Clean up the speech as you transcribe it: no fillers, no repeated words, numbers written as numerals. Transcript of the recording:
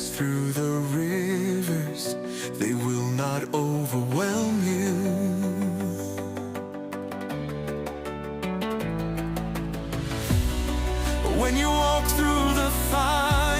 pass through the rivers, they will not overwhelm you. When you walk through the fire,